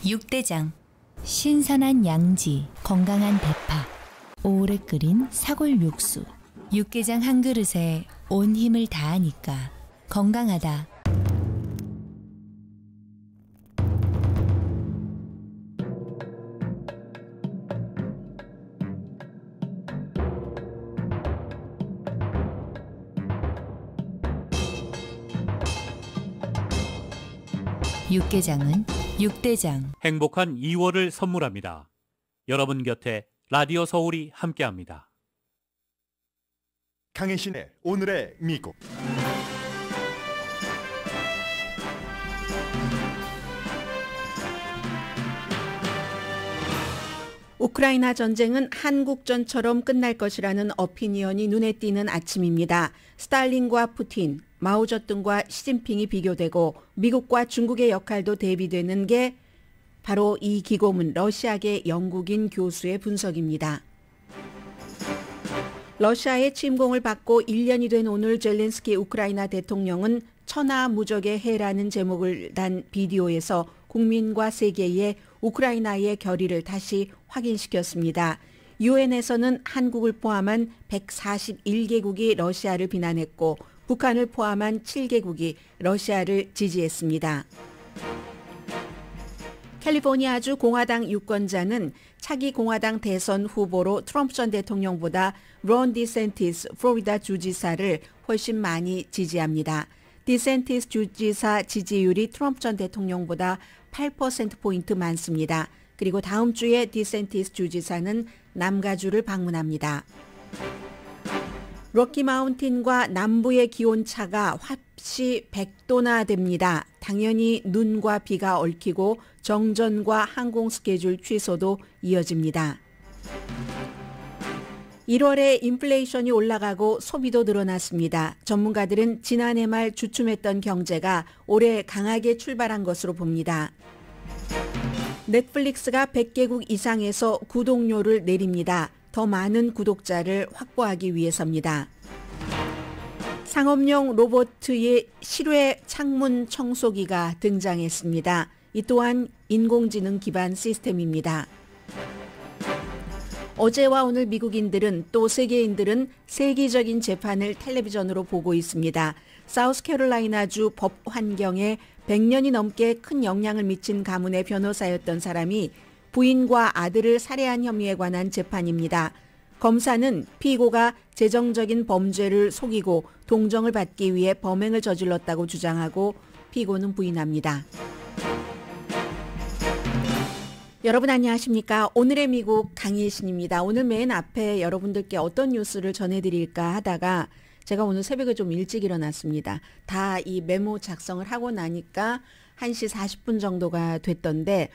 육대장. 신선한 양지, 건강한 대파, 오래 끓인 사골 육수. 육개장 한 그릇에 온 힘을 다하니까 건강하다. 육개장은 육대장. 행복한 2월을 선물합니다. 여러분 곁에 라디오 서울이 함께합니다. 강혜신의 오늘의 미국. 우크라이나 전쟁은 한국전처럼 끝날 것이라는 어피니언이 눈에 띄는 아침입니다. 스탈린과 푸틴, 마오쩌둥과 시진핑이 비교되고 미국과 중국의 역할도 대비되는 게 바로 이 기고문 러시아계 영국인 교수의 분석입니다. 러시아의 침공을 받고 1년이 된 오늘 젤렌스키 우크라이나 대통령은 천하무적의 해라는 제목을 단 비디오에서 국민과 세계에 우크라이나의 결의를 다시 확인시켰습니다. 유엔에서는 한국을 포함한 141개국이 러시아를 비난했고 북한을 포함한 7개국이 러시아를 지지했습니다. 캘리포니아주 공화당 유권자는 차기 공화당 대선 후보로 트럼프 전 대통령보다 론 디센티스 플로리다 주지사를 훨씬 많이 지지합니다. 디센티스 주지사 지지율이 트럼프 전 대통령보다 8%포인트 많습니다. 그리고 다음 주에 디센티스 주지사는 남가주를 방문합니다. 로키 마운틴과 남부의 기온차가 합시 100도나 됩니다. 당연히 눈과 비가 얽히고 정전과 항공 스케줄 취소도 이어집니다. 1월에 인플레이션이 올라가고 소비도 늘어났습니다. 전문가들은 지난해 말 주춤했던 경제가 올해 강하게 출발한 것으로 봅니다. 넷플릭스가 100개국 이상에서 구독료를 내립니다. 더 많은 구독자를 확보하기 위해서입니다. 상업용 로봇의 실외 창문 청소기가 등장했습니다. 이 또한 인공지능 기반 시스템입니다. 어제와 오늘 미국인들은 또 세계인들은 세계적인 재판을 텔레비전으로 보고 있습니다. 사우스캐롤라이나주 법 환경에 100년이 넘게 큰 영향을 미친 가문의 변호사였던 사람이 부인과 아들을 살해한 혐의에 관한 재판입니다. 검사는 피고가 재정적인 범죄를 속이고 동정을 받기 위해 범행을 저질렀다고 주장하고 피고는 부인합니다. 여러분 안녕하십니까? 오늘의 미국 강예신입니다. 오늘 맨 앞에 여러분들께 어떤 뉴스를 전해드릴까 하다가 제가 오늘 새벽에 좀 일찍 일어났습니다. 다 이 메모 작성을 하고 나니까 1시 40분 정도가 됐던데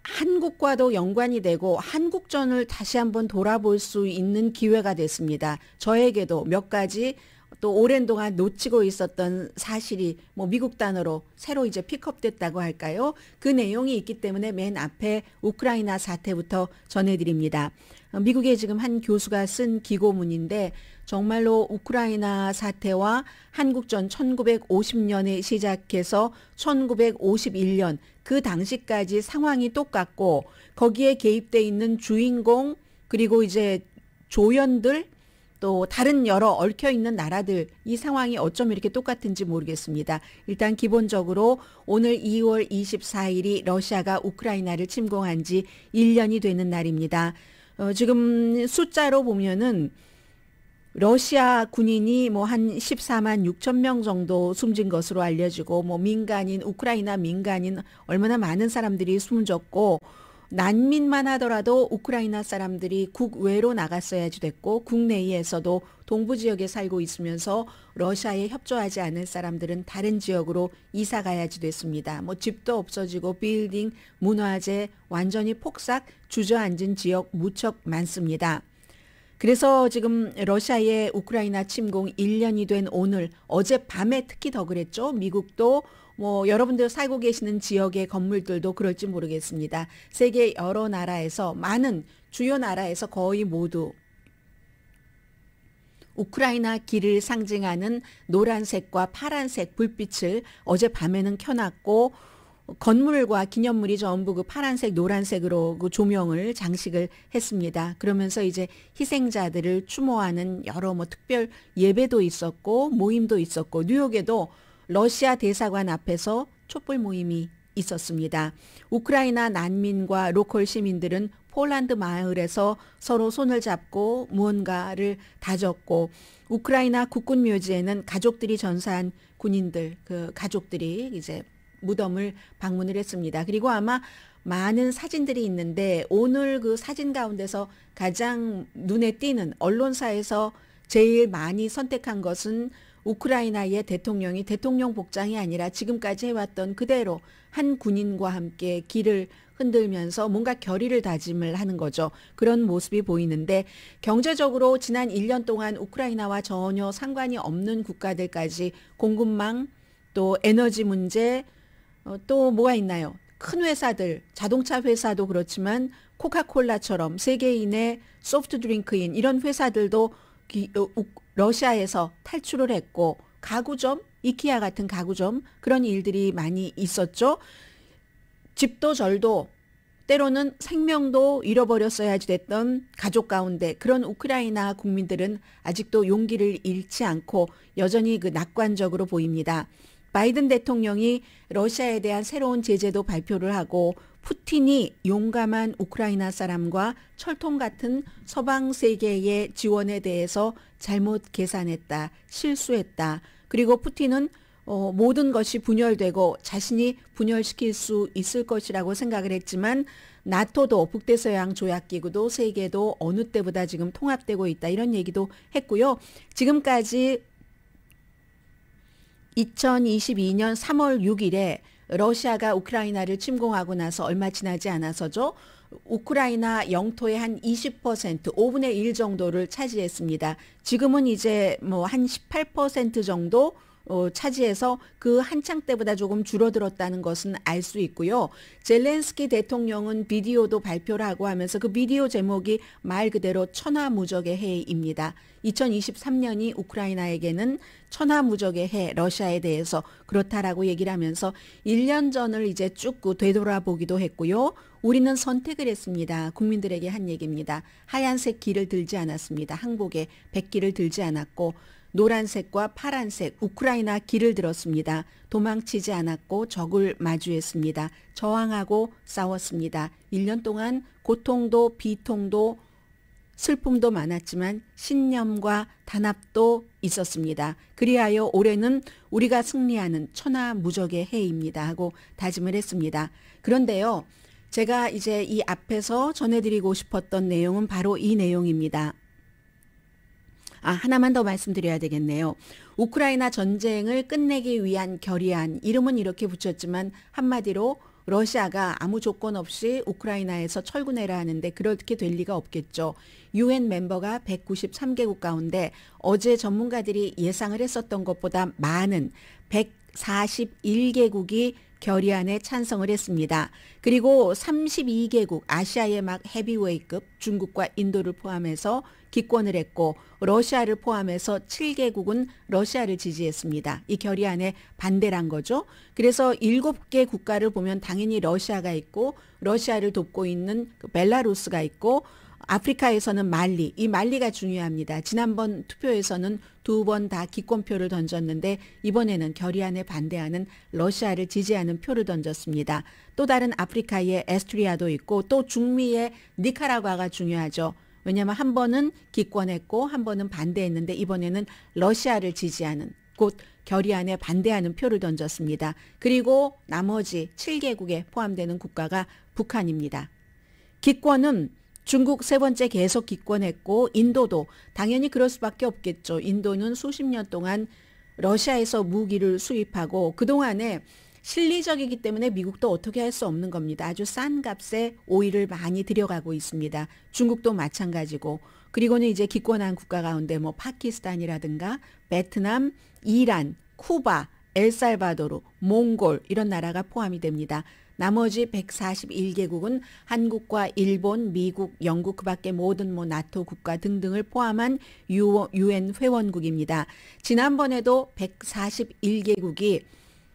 한국과도 연관이 되고 한국전을 다시 한번 돌아볼 수 있는 기회가 됐습니다. 저에게도 몇 가지 또 오랜 동안 놓치고 있었던 사실이 미국 단어로 새로 이제 픽업됐다고 할까요? 그 내용이 있기 때문에 맨 앞에 우크라이나 사태부터 전해드립니다. 미국의 지금 한 교수가 쓴 기고문인데 정말로 우크라이나 사태와 한국전 1950년에 시작해서 1951년 그 당시까지 상황이 똑같고 거기에 개입돼 있는 주인공 그리고 이제 조연들 또 다른 여러 얽혀있는 나라들 이 상황이 어쩜 이렇게 똑같은지 모르겠습니다. 일단 기본적으로 오늘 2월 24일이 러시아가 우크라이나를 침공한 지 1년이 되는 날입니다. 지금 숫자로 보면은 러시아 군인이 한 14만 6천 명 정도 숨진 것으로 알려지고 민간인 우크라이나 민간인 얼마나 많은 사람들이 숨졌고 난민만 하더라도 우크라이나 사람들이 국외로 나갔어야지 됐고 국내에서도 동부 지역에 살고 있으면서 러시아에 협조하지 않을 사람들은 다른 지역으로 이사 가야지 됐습니다. 집도 없어지고 빌딩, 문화재 완전히 폭삭 주저앉은 지역 무척 많습니다. 그래서 지금 러시아의 우크라이나 침공 1년이 된 오늘 어젯밤에 특히 더 그랬죠. 미국도 여러분들 살고 계시는 지역의 건물들도 그럴지 모르겠습니다. 세계 여러 나라에서 많은 주요 나라에서 거의 모두 우크라이나 길을 상징하는 노란색과 파란색 불빛을 어젯밤에는 켜놨고 건물과 기념물이 전부 그 파란색, 노란색으로 그 조명을 장식을 했습니다. 그러면서 이제 희생자들을 추모하는 여러 뭐 특별 예배도 있었고 모임도 있었고 뉴욕에도 러시아 대사관 앞에서 촛불 모임이 있었습니다. 우크라이나 난민과 로컬 시민들은 폴란드 마을에서 서로 손을 잡고 무언가를 다졌고 우크라이나 국군 묘지에는 가족들이 전사한 군인들 그 가족들이 이제 무덤을 방문을 했습니다. 그리고 아마 많은 사진들이 있는데 오늘 그 사진 가운데서 가장 눈에 띄는 언론사에서 제일 많이 선택한 것은 우크라이나의 대통령이 대통령 복장이 아니라 지금까지 해왔던 그대로 한 군인과 함께 길을 흔들면서 뭔가 결의를 다짐을 하는 거죠. 그런 모습이 보이는데 경제적으로 지난 1년 동안 우크라이나와 전혀 상관이 없는 국가들까지 공급망 또 에너지 문제 또 뭐가 있나요? 큰 회사들, 자동차 회사도 그렇지만 코카콜라처럼 세계인의 소프트 드링크인 이런 회사들도 러시아에서 탈출을 했고 가구점, 이케아 같은 가구점 그런 일들이 많이 있었죠. 집도 절도 때로는 생명도 잃어버렸어야지 됐던 가족 가운데 그런 우크라이나 국민들은 아직도 용기를 잃지 않고 여전히 그 낙관적으로 보입니다. 바이든 대통령이 러시아에 대한 새로운 제재도 발표를 하고 푸틴이 용감한 우크라이나 사람과 철통 같은 서방 세계의 지원에 대해서 잘못 계산했다, 실수했다. 그리고 푸틴은 모든 것이 분열되고 자신이 분열시킬 수 있을 것이라고 생각을 했지만 나토도 북대서양 조약기구도 세계도 어느 때보다 지금 통합되고 있다. 이런 얘기도 했고요. 지금까지 2022년 3월 6일에 러시아가 우크라이나를 침공하고 나서 얼마 지나지 않아서죠. 우크라이나 영토의 한 20%, 5분의 1 정도를 차지했습니다. 지금은 이제 뭐 한 18% 정도 차지해서 그 한창 때보다 조금 줄어들었다는 것은 알 수 있고요. 젤렌스키 대통령은 비디오도 발표를 하고 하면서 그 비디오 제목이 말 그대로 천하무적의 해입니다. 2023년이 우크라이나에게는 천하무적의 해, 러시아에 대해서 그렇다라고 얘기를 하면서 1년 전을 이제 쭉 되돌아보기도 했고요. 우리는 선택을 했습니다. 국민들에게 한 얘기입니다. 하얀색 길을 들지 않았습니다. 항복에 백길을 들지 않았고 노란색과 파란색 우크라이나 길을 들었습니다. 도망치지 않았고 적을 마주했습니다. 저항하고 싸웠습니다. 1년 동안 고통도 비통도 슬픔도 많았지만 신념과 단합도 있었습니다. 그리하여 올해는 우리가 승리하는 천하무적의 해입니다 하고 다짐을 했습니다. 그런데요. 제가 이제 이 앞에서 전해드리고 싶었던 내용은 바로 이 내용입니다. 하나만 더 말씀드려야 되겠네요. 우크라이나 전쟁을 끝내기 위한 결의안, 이름은 이렇게 붙였지만 한마디로 러시아가 아무 조건 없이 우크라이나에서 철군해라 하는데 그렇게 될 리가 없겠죠. UN 멤버가 193개국 가운데 어제 전문가들이 예상을 했었던 것보다 많은 141개국이 결의안에 찬성을 했습니다. 그리고 32개국 아시아의 막 헤비웨이급 중국과 인도를 포함해서 기권을 했고 러시아를 포함해서 7개국은 러시아를 지지했습니다. 이 결의안에 반대란 거죠. 그래서 7개 국가를 보면 당연히 러시아가 있고 러시아를 돕고 있는 벨라루스가 있고 아프리카에서는 말리, 이 말리가 중요합니다. 지난번 투표에서는 2번 다 기권표를 던졌는데 이번에는 결의안에 반대하는 러시아를 지지하는 표를 던졌습니다. 또 다른 아프리카의 에스트리아도 있고 또 중미의 니카라과가 중요하죠. 왜냐하면 한 번은 기권했고 한 번은 반대했는데 이번에는 러시아를 지지하는 곧 결의안에 반대하는 표를 던졌습니다. 그리고 나머지 7개국에 포함되는 국가가 북한입니다. 기권은 중국 세 번째 계속 기권했고 인도도 당연히 그럴 수밖에 없겠죠. 인도는 수십 년 동안 러시아에서 무기를 수입하고 그동안에 실리적이기 때문에 미국도 어떻게 할 수 없는 겁니다. 아주 싼 값에 오일을 많이 들여가고 있습니다. 중국도 마찬가지고 그리고는 이제 기권한 국가 가운데 뭐 파키스탄이라든가 베트남, 이란, 쿠바, 엘살바도르, 몽골 이런 나라가 포함이 됩니다. 나머지 141개국은 한국과 일본, 미국, 영국 그 밖에 모든 뭐 나토 국가 등등을 포함한 UN 회원국입니다. 지난번에도 141개국이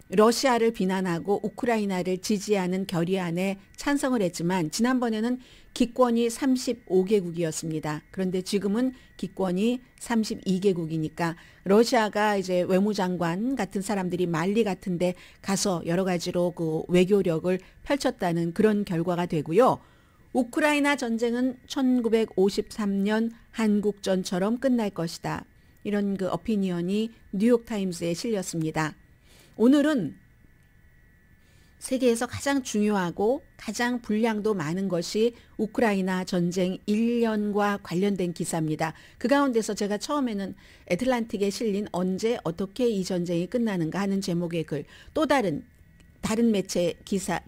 러시아를 비난하고 우크라이나를 지지하는 결의안에 찬성을 했지만 지난번에는 기권이 35개국이었습니다. 그런데 지금은 기권이 32개국이니까 러시아가 이제 외무장관 같은 사람들이 말리 같은데 가서 여러 가지로 그 외교력을 펼쳤다는 그런 결과가 되고요. 우크라이나 전쟁은 1953년 한국전처럼 끝날 것이다. 이런 그 어피니언이 뉴욕타임스에 실렸습니다. 오늘은 세계에서 가장 중요하고 가장 분량도 많은 것이 우크라이나 전쟁 1년과 관련된 기사입니다. 그 가운데서 제가 처음에는 애틀란틱에 실린 언제 어떻게 이 전쟁이 끝나는가 하는 제목의 글, 또 다른 매체 기사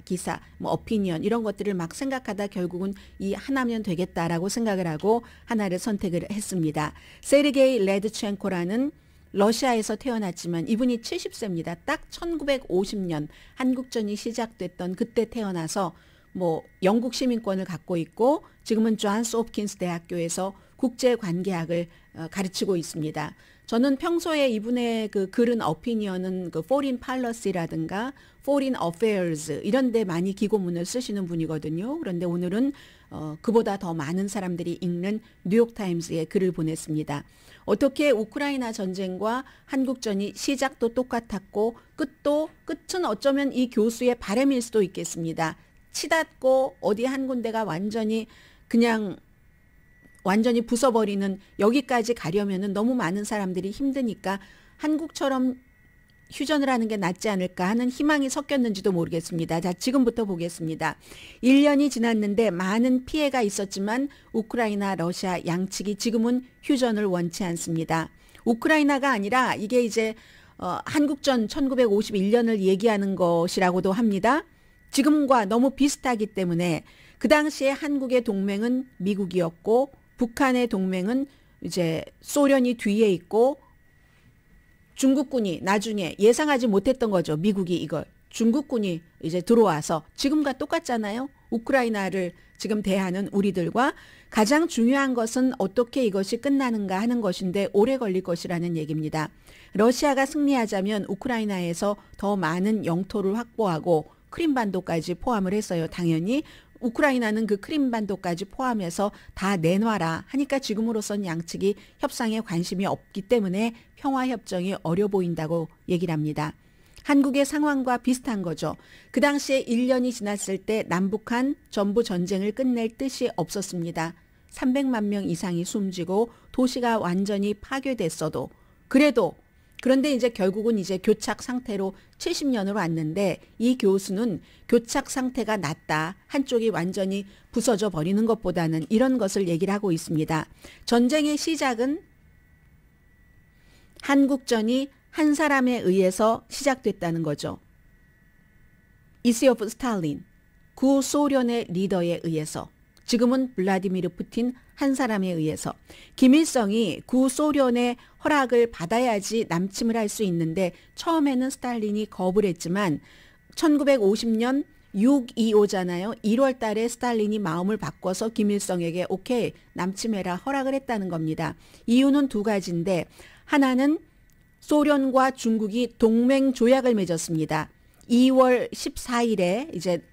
뭐 어피니언 이런 것들을 막 생각하다 결국은 이 하나면 되겠다라고 생각을 하고 하나를 선택을 했습니다. 세르게이 레드첸코라는 러시아에서 태어났지만 이분이 70세입니다. 딱 1950년 한국전이 시작됐던 그때 태어나서 뭐 영국 시민권을 갖고 있고 지금은 존스 홉킨스 대학교에서 국제관계학을 가르치고 있습니다. 저는 평소에 이분의 그 글은 어피니언은 그 Foreign Policy라든가 Foreign Affairs 이런 데 많이 기고문을 쓰시는 분이거든요. 그런데 오늘은 그보다 더 많은 사람들이 읽는 뉴욕타임스에 글을 보냈습니다. 어떻게 우크라이나 전쟁과 한국전이 시작도 똑같았고 끝은 어쩌면 이 교수의 바람일 수도 있겠습니다. 치닫고 어디 한 군데가 완전히 부숴버리는 여기까지 가려면은 너무 많은 사람들이 힘드니까 한국처럼 휴전을 하는 게 낫지 않을까 하는 희망이 섞였는지도 모르겠습니다. 자, 지금부터 보겠습니다. 1년이 지났는데 많은 피해가 있었지만 우크라이나, 러시아 양측이 지금은 휴전을 원치 않습니다. 우크라이나가 아니라 이게 이제 한국전 1951년을 얘기하는 것이라고도 합니다. 지금과 너무 비슷하기 때문에 그 당시에 한국의 동맹은 미국이었고 북한의 동맹은 이제 소련이 뒤에 있고 중국군이 나중에 예상하지 못했던 거죠. 미국이 이걸. 중국군이 이제 들어와서 지금과 똑같잖아요. 우크라이나를 지금 대하는 우리들과 가장 중요한 것은 어떻게 이것이 끝나는가 하는 것인데 오래 걸릴 것이라는 얘기입니다. 러시아가 승리하자면 우크라이나에서 더 많은 영토를 확보하고 크림반도까지 포함을 했어요. 당연히 우크라이나는 그 크림반도까지 포함해서 다 내놔라 하니까 지금으로선 양측이 협상에 관심이 없기 때문에 평화협정이 어려 보인다고 얘기를 합니다. 한국의 상황과 비슷한 거죠. 그 당시에 1년이 지났을 때 남북한 전부 전쟁을 끝낼 뜻이 없었습니다. 300만 명 이상이 숨지고 도시가 완전히 파괴됐어도 그런데 이제 결국은 이제 교착 상태로 70년으로 왔는데 이 교수는 교착 상태가 낫다. 한쪽이 완전히 부서져 버리는 것보다는 이런 것을 얘기를 하고 있습니다. 전쟁의 시작은 한국전이 한 사람에 의해서 시작됐다는 거죠. 이시오프 스탈린, 구소련의 리더에 의해서. 지금은 블라디미르 푸틴 한 사람에 의해서. 김일성이 구소련의 허락을 받아야지 남침을 할 수 있는데 처음에는 스탈린이 거부를 했지만 1950년 6.25잖아요. 1월 달에 스탈린이 마음을 바꿔서 김일성에게 오케이 남침해라 허락을 했다는 겁니다. 이유는 두 가지인데 하나는 소련과 중국이 동맹 조약을 맺었습니다. 2월 14일에 이제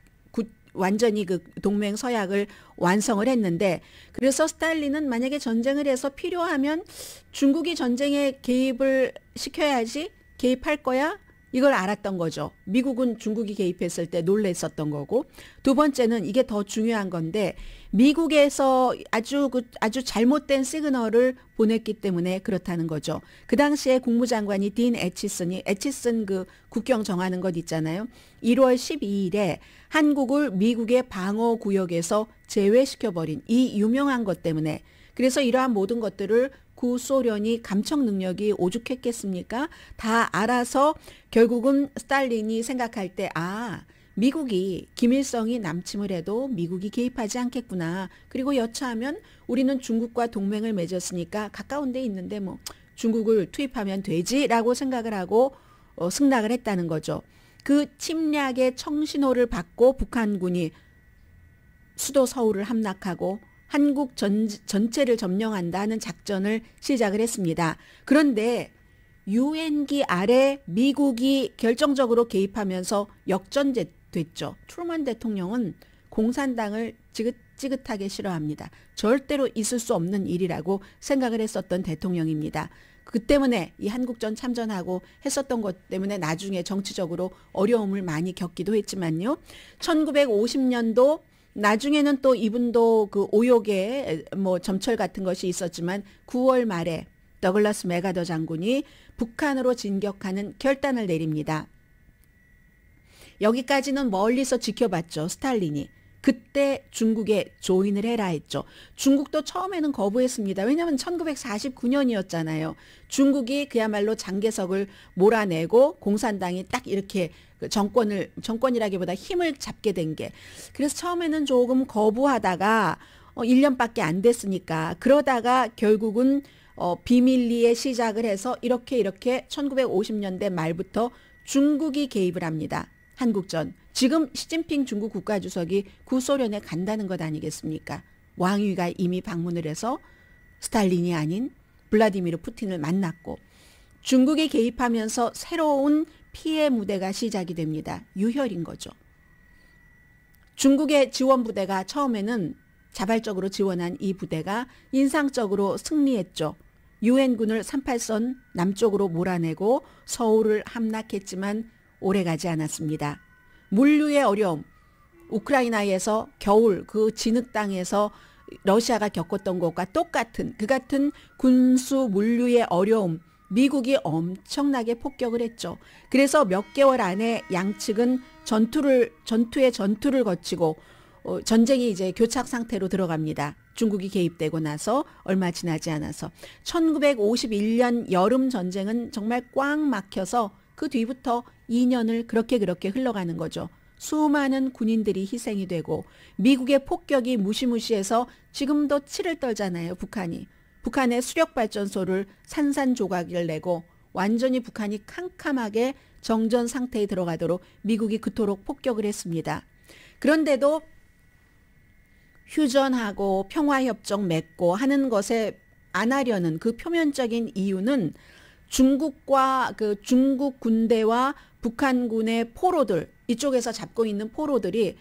완전히 그 동맹 서약을 완성을 했는데 그래서 스탈린은 만약에 전쟁을 해서 필요하면 중국이 전쟁에 개입을 시켜야지 개입할 거야? 이걸 알았던 거죠. 미국은 중국이 개입했을 때 놀랬었던 거고 두 번째는 이게 더 중요한 건데 미국에서 아주 잘못된 시그널을 보냈기 때문에 그렇다는 거죠. 그 당시에 국무장관이 딘 애치슨 그 국경 정하는 것 있잖아요. 1월 12일에 한국을 미국의 방어구역에서 제외시켜버린 이 유명한 것 때문에 그래서 이러한 모든 것들을 구소련이 감청 능력이 오죽했겠습니까? 다 알아서 결국은 스탈린이 생각할 때 미국이 김일성이 남침을 해도 미국이 개입하지 않겠구나. 그리고 여차하면 우리는 중국과 동맹을 맺었으니까 가까운 데 있는데 뭐 중국을 투입하면 되지라고 생각을 하고 승낙을 했다는 거죠. 그 침략의 청신호를 받고 북한군이 수도 서울을 함락하고 한국 전체를 점령한다는 작전을 시작을 했습니다. 그런데 유엔기 아래 미국이 결정적으로 개입하면서 역전됐죠. 트루먼 대통령은 공산당을 지긋지긋하게 싫어합니다. 절대로 있을 수 없는 일이라고 생각을 했었던 대통령입니다. 그 때문에 이 한국전 참전하고 했었던 것 때문에 나중에 정치적으로 어려움을 많이 겪기도 했지만요. 1950년도 나중에는 또 이분도 그 오욕의 뭐 점철 같은 것이 있었지만 9월 말에 더글라스 맥아더 장군이 북한으로 진격하는 결단을 내립니다. 여기까지는 멀리서 지켜봤죠. 스탈린이. 그때 중국에 조인을 해라 했죠. 중국도 처음에는 거부했습니다. 왜냐하면 1949년이었잖아요. 중국이 그야말로 장개석을 몰아내고 공산당이 딱 이렇게 정권이라기보다 힘을 잡게 된 게. 그래서 처음에는 조금 거부하다가 1년밖에 안 됐으니까 그러다가 결국은 비밀리에 시작을 해서 이렇게 1950년대 말부터 중국이 개입을 합니다. 한국전. 지금 시진핑 중국 국가주석이 구소련에 간다는 것 아니겠습니까? 왕위가 이미 방문을 해서 스탈린이 아닌 블라디미르 푸틴을 만났고 중국이 개입하면서 새로운 피해 무대가 시작이 됩니다. 유혈인 거죠. 중국의 지원 부대가 처음에는 자발적으로 지원한 이 부대가 인상적으로 승리했죠. 유엔군을 38선 남쪽으로 몰아내고 서울을 함락했지만 오래가지 않았습니다. 물류의 어려움, 우크라이나에서 겨울 그 진흙 땅에서 러시아가 겪었던 것과 똑같은 그 같은 군수 물류의 어려움, 미국이 엄청나게 폭격을 했죠. 그래서 몇 개월 안에 양측은 전투의 전투를 거치고 전쟁이 이제 교착 상태로 들어갑니다. 중국이 개입되고 나서 얼마 지나지 않아서 1951년 여름 전쟁은 정말 꽉 막혀서 그 뒤부터 2년을 그렇게 흘러가는 거죠. 수많은 군인들이 희생이 되고 미국의 폭격이 무시무시해서 지금도 치를 떨잖아요. 북한이. 북한의 수력발전소를 산산조각을 내고 완전히 북한이 캄캄하게 정전 상태에 들어가도록 미국이 그토록 폭격을 했습니다. 그런데도 휴전하고 평화협정 맺고 하는 것에 안 하려는 그 표면적인 이유는 중국과 그 중국 군대와 북한군의 포로들, 이쪽에서 잡고 있는 포로들이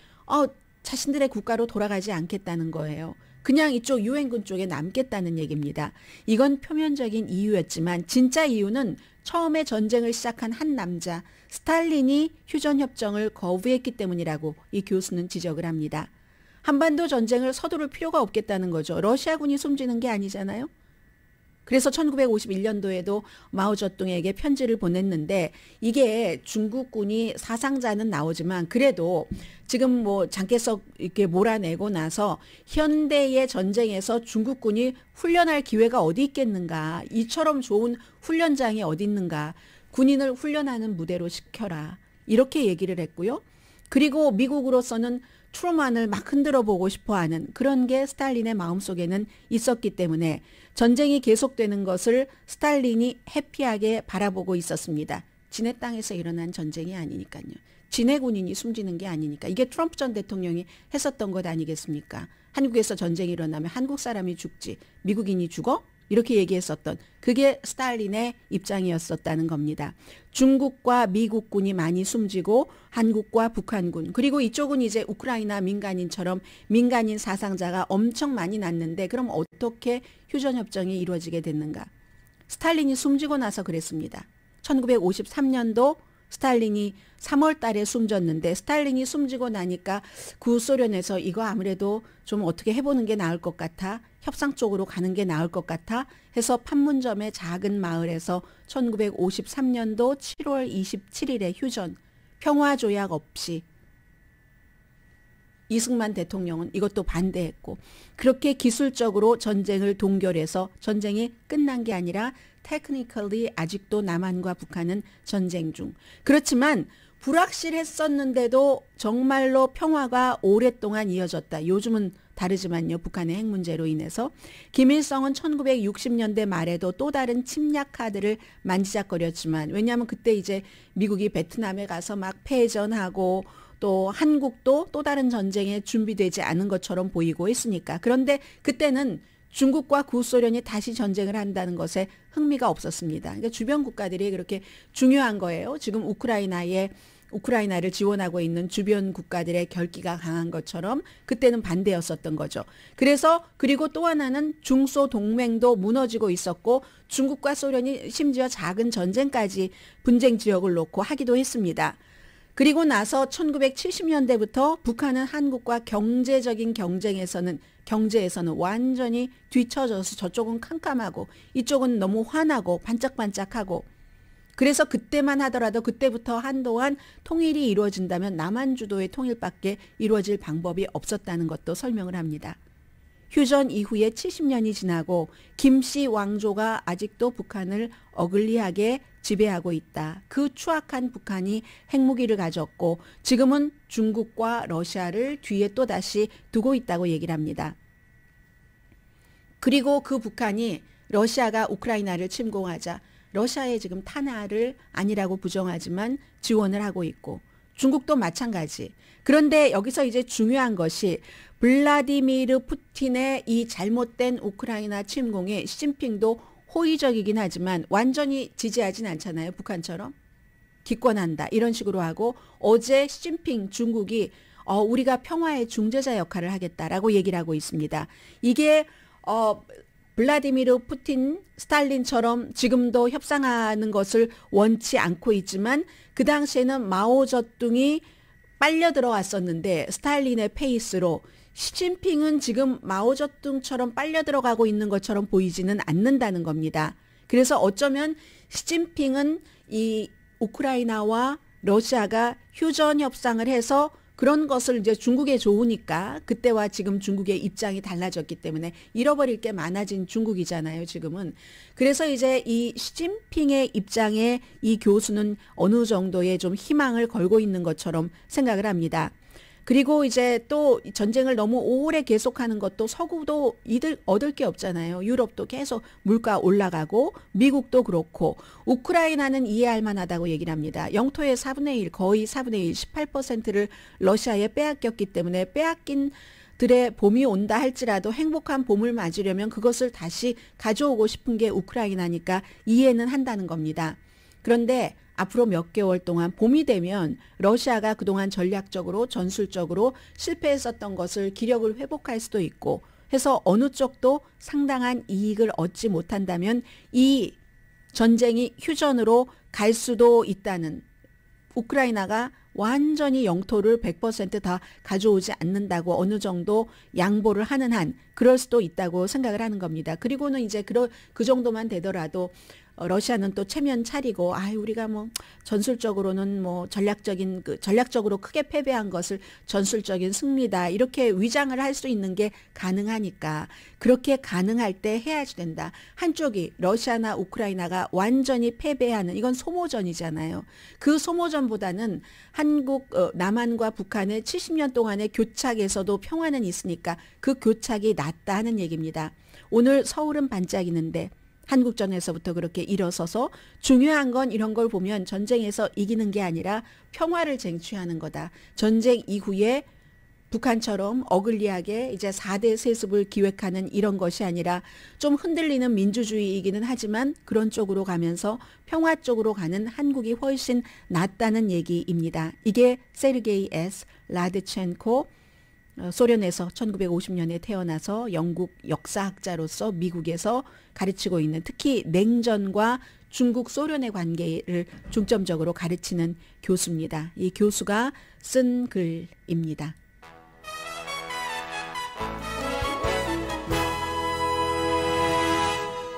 자신들의 국가로 돌아가지 않겠다는 거예요. 그냥 이쪽 유엔군 쪽에 남겠다는 얘기입니다. 이건 표면적인 이유였지만 진짜 이유는 처음에 전쟁을 시작한 한 남자 스탈린이 휴전협정을 거부했기 때문이라고 이 교수는 지적을 합니다. 한반도 전쟁을 서두를 필요가 없겠다는 거죠. 러시아군이 숨지는 게 아니잖아요. 그래서 1951년도에도 마오쩌둥에게 편지를 보냈는데 이게 중국군이 사상자는 나오지만 그래도 지금 뭐 장개석 이렇게 몰아내고 나서 현대의 전쟁에서 중국군이 훈련할 기회가 어디 있겠는가. 이처럼 좋은 훈련장이 어디 있는가. 군인을 훈련하는 무대로 시켜라. 이렇게 얘기를 했고요. 그리고 미국으로서는 트루먼을 막 흔들어 보고 싶어하는 그런 게 스탈린의 마음속에는 있었기 때문에 전쟁이 계속되는 것을 스탈린이 해피하게 바라보고 있었습니다. 지네 땅에서 일어난 전쟁이 아니니까요. 지네 군인이 숨지는 게 아니니까. 이게 트럼프 전 대통령이 했었던 것 아니겠습니까? 한국에서 전쟁이 일어나면 한국 사람이 죽지 미국인이 죽어? 이렇게 얘기했었던 그게 스탈린의 입장이었었다는 겁니다. 중국과 미국군이 많이 숨지고 한국과 북한군 그리고 이쪽은 이제 우크라이나 민간인처럼 민간인 사상자가 엄청 많이 났는데 그럼 어떻게 휴전협정이 이루어지게 됐는가? 스탈린이 숨지고 나서 그랬습니다. 1953년도 스탈린이 3월 달에 숨졌는데 스탈린이 숨지고 나니까 구소련에서 이거 아무래도 좀 어떻게 해보는 게 나을 것 같아. 협상 쪽으로 가는 게 나을 것 같아 해서 판문점의 작은 마을에서 1953년도 7월 27일에 휴전, 평화조약 없이 이승만 대통령은 이것도 반대했고 그렇게 기술적으로 전쟁을 동결해서 전쟁이 끝난 게 아니라 테크니컬리 아직도 남한과 북한은 전쟁 중. 그렇지만 불확실했었는데도 정말로 평화가 오랫동안 이어졌다. 요즘은 다르지만요. 북한의 핵 문제로 인해서. 김일성은 1960년대 말에도 또 다른 침략 카드를 만지작거렸지만 왜냐하면 그때 이제 미국이 베트남에 가서 막 패전하고 또 한국도 또 다른 전쟁에 준비되지 않은 것처럼 보이고 했으니까. 그런데 그때는 중국과 구소련이 다시 전쟁을 한다는 것에 흥미가 없었습니다. 그러니까 주변 국가들이 그렇게 중요한 거예요. 지금 우크라이나를 지원하고 있는 주변 국가들의 결기가 강한 것처럼 그때는 반대였었던 거죠. 그리고 또 하나는 중소 동맹도 무너지고 있었고 중국과 소련이 심지어 작은 전쟁까지 분쟁 지역을 놓고 하기도 했습니다. 그리고 나서 1970년대부터 북한은 한국과 경제적인 경제에서는 완전히 뒤처져서 저쪽은 캄캄하고 이쪽은 너무 환하고 반짝반짝하고 그래서 그때만 하더라도 그때부터 한동안 통일이 이루어진다면 남한 주도의 통일밖에 이루어질 방법이 없었다는 것도 설명을 합니다. 휴전 이후에 70년이 지나고 김씨 왕조가 아직도 북한을 어글리하게 지배하고 있다. 그 추악한 북한이 핵무기를 가졌고 지금은 중국과 러시아를 뒤에 또다시 두고 있다고 얘기를 합니다. 그리고 그 북한이 러시아가 우크라이나를 침공하자 러시아의 지금 탄압을 아니라고 부정하지만 지원을 하고 있고 중국도 마찬가지. 그런데 여기서 이제 중요한 것이 블라디미르 푸틴의 이 잘못된 우크라이나 침공에 시진핑도 호의적이긴 하지만 완전히 지지하진 않잖아요. 북한처럼. 기권한다. 이런 식으로 하고 어제 시진핑 중국이 우리가 평화의 중재자 역할을 하겠다라고 얘기를 하고 있습니다. 이게 블라디미르 푸틴, 스탈린처럼 지금도 협상하는 것을 원치 않고 있지만 그 당시에는 마오쩌둥이 빨려 들어왔었는데 스탈린의 페이스로 시진핑은 지금 마오쩌둥처럼 빨려 들어가고 있는 것처럼 보이지는 않는다는 겁니다. 그래서 어쩌면 시진핑은 이 우크라이나와 러시아가 휴전 협상을 해서 그런 것을 이제 중국에 좋으니까 그때와 지금 중국의 입장이 달라졌기 때문에 잃어버릴 게 많아진 중국이잖아요, 지금은. 그래서 이제 이 시진핑의 입장에 이 교수는 어느 정도의 좀 희망을 걸고 있는 것처럼 생각을 합니다. 그리고 이제 또 전쟁을 너무 오래 계속하는 것도 서구도 얻을 게 없잖아요. 유럽도 계속 물가 올라가고 미국도 그렇고 우크라이나는 이해할 만하다고 얘기를 합니다. 영토의 4분의 1 거의 4분의 1 18%를 러시아에 빼앗겼기 때문에 빼앗긴 들의 봄이 온다 할지라도 행복한 봄을 맞으려면 그것을 다시 가져오고 싶은 게 우크라이나니까 이해는 한다는 겁니다. 그런데 앞으로 몇 개월 동안 봄이 되면 러시아가 그동안 전략적으로 전술적으로 실패했었던 것을 기력을 회복할 수도 있고 해서 어느 쪽도 상당한 이익을 얻지 못한다면 이 전쟁이 휴전으로 갈 수도 있다는 우크라이나가 완전히 영토를 100% 다 가져오지 않는다고 어느 정도 양보를 하는 한 그럴 수도 있다고 생각을 하는 겁니다. 그리고는 이제 그 정도만 되더라도 러시아는 또 체면 차리고 우리가 뭐 전술적으로는 뭐 전략적으로 크게 패배한 것을 전술적인 승리다 이렇게 위장을 할 수 있는 게 가능하니까 그렇게 가능할 때 해야지 된다. 한쪽이 러시아나 우크라이나가 완전히 패배하는 이건 소모전이잖아요. 그 소모전보다는 남한과 북한의 70년 동안의 교착에서도 평화는 있으니까 그 교착이 낫다 하는 얘기입니다. 오늘 서울은 반짝이는데 한국전에서부터 그렇게 일어서서 중요한 건 이런 걸 보면 전쟁에서 이기는 게 아니라 평화를 쟁취하는 거다. 전쟁 이후에 북한처럼 어글리하게 이제 4대 세습을 기획하는 이런 것이 아니라 좀 흔들리는 민주주의이기는 하지만 그런 쪽으로 가면서 평화 쪽으로 가는 한국이 훨씬 낫다는 얘기입니다. 이게 세르게이 S. 라드첸코 소련에서 1950년에 태어나서 영국 역사학자로서 미국에서 가르치고 있는 특히 냉전과 중국 소련의 관계를 중점적으로 가르치는 교수입니다. 이 교수가 쓴 글입니다.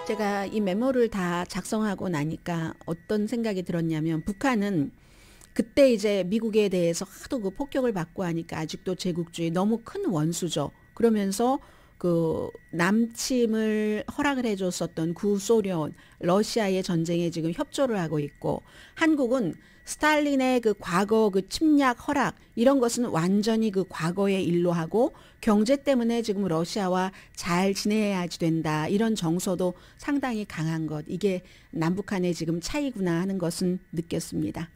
제가 이 메모를 다 작성하고 나니까 어떤 생각이 들었냐면 북한은 그때 이제 미국에 대해서 하도 그 폭격을 받고 하니까 아직도 제국주의 너무 큰 원수죠. 그러면서 그 남침을 허락을 해줬었던 구소련, 러시아의 전쟁에 지금 협조를 하고 있고 한국은 스탈린의 그 과거 그 침략 허락 이런 것은 완전히 그 과거의 일로 하고 경제 때문에 지금 러시아와 잘 지내야지 된다. 이런 정서도 상당히 강한 것. 이게 남북한의 지금 차이구나 하는 것은 느꼈습니다.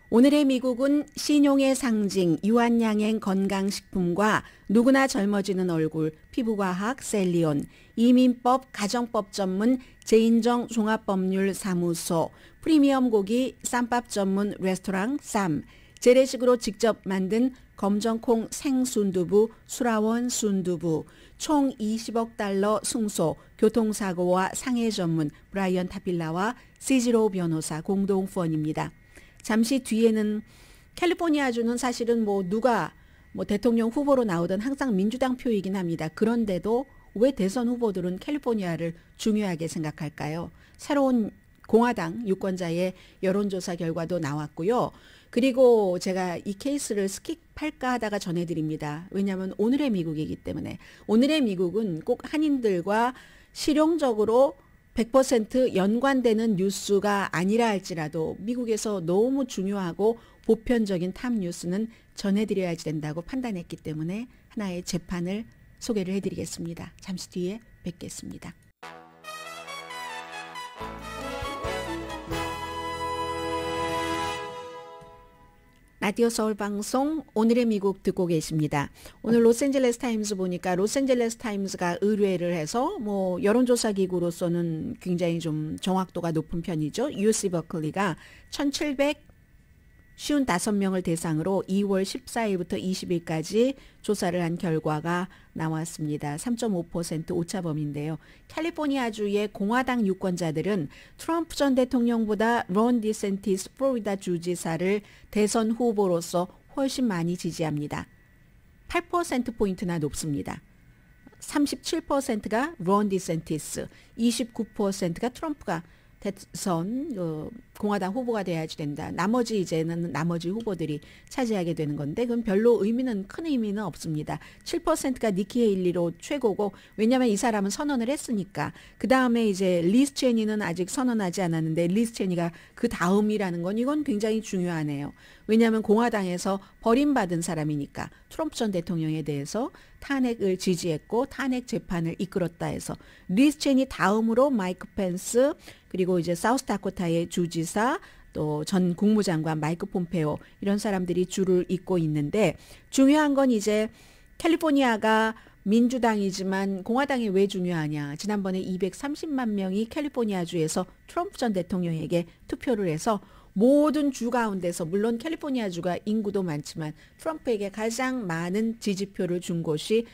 오늘의 미국은 신용의 상징 유한양행 건강식품과 누구나 젊어지는 얼굴 피부과학 셀리온, 이민법 가정법 전문 제인정 종합법률사무소, 프리미엄 고기 쌈밥 전문 레스토랑 쌈, 재래식으로 직접 만든 검정콩 생순두부 수라원 순두부, 총 20억 달러 승소, 교통사고와 상해 전문 브라이언 타필라와 시지로 변호사 공동 후원입니다. 잠시 뒤에는 캘리포니아주는 사실은 누가 대통령 후보로 나오던 항상 민주당 표이긴 합니다. 그런데도 왜 대선 후보들은 캘리포니아를 중요하게 생각할까요? 새로운 공화당 유권자의 여론조사 결과도 나왔고요. 그리고 제가 이 케이스를 스킵할까 하다가 전해드립니다. 왜냐하면 오늘의 미국이기 때문에. 오늘의 미국은 꼭 한인들과 실용적으로 100% 연관되는 뉴스가 아니라 할지라도 미국에서 너무 중요하고 보편적인 탑 뉴스는 전해드려야지 된다고 판단했기 때문에 하나의 재판을 소개를 해드리겠습니다. 잠시 뒤에 뵙겠습니다. 라디오 서울 방송 오늘의 미국 듣고 계십니다. 오늘 로스앤젤레스 타임스 보니까 로스앤젤레스 타임스가 의뢰를 해서 여론조사 기구로서는 굉장히 좀 정확도가 높은 편이죠. UC 버클리가 1755명을 대상으로 2월 14일부터 20일까지 조사를 한 결과가 나왔습니다. 3.5% 오차범위인데요. 캘리포니아주의 공화당 유권자들은 트럼프 전 대통령보다 론 디센티스 플로리다 주지사를 대선 후보로서 훨씬 많이 지지합니다. 8%포인트나 높습니다. 37%가 론 디센티스, 29%가 트럼프가 대선 공화당 후보가 돼야지 된다. 나머지 이제는 나머지 후보들이 차지하게 되는 건데 그건 별로 큰 의미는 없습니다. 7%가 니키 헤일리로 최고고 왜냐하면 이 사람은 선언을 했으니까. 그 다음에 이제 리스 체니는 아직 선언하지 않았는데 리스 체니가 그 다음이라는 건 이건 굉장히 중요하네요. 왜냐하면 공화당에서 버림받은 사람이니까 트럼프 전 대통령에 대해서 탄핵을 지지했고 탄핵 재판을 이끌었다 해서 리스 체니 다음으로 마이크 펜스 그리고 이제 사우스다코타의 주지사 또 전 국무장관 마이크 폼페오 이런 사람들이 줄을 잇고 있는데 중요한 건 이제 캘리포니아가 민주당이지만 공화당이 왜 중요하냐. 지난번에 230만 명이 캘리포니아주에서 트럼프 전 대통령에게 투표를 해서 모든 주 가운데서 물론 캘리포니아주가 인구도 많지만 트럼프에게 가장 많은 지지표를 준 곳이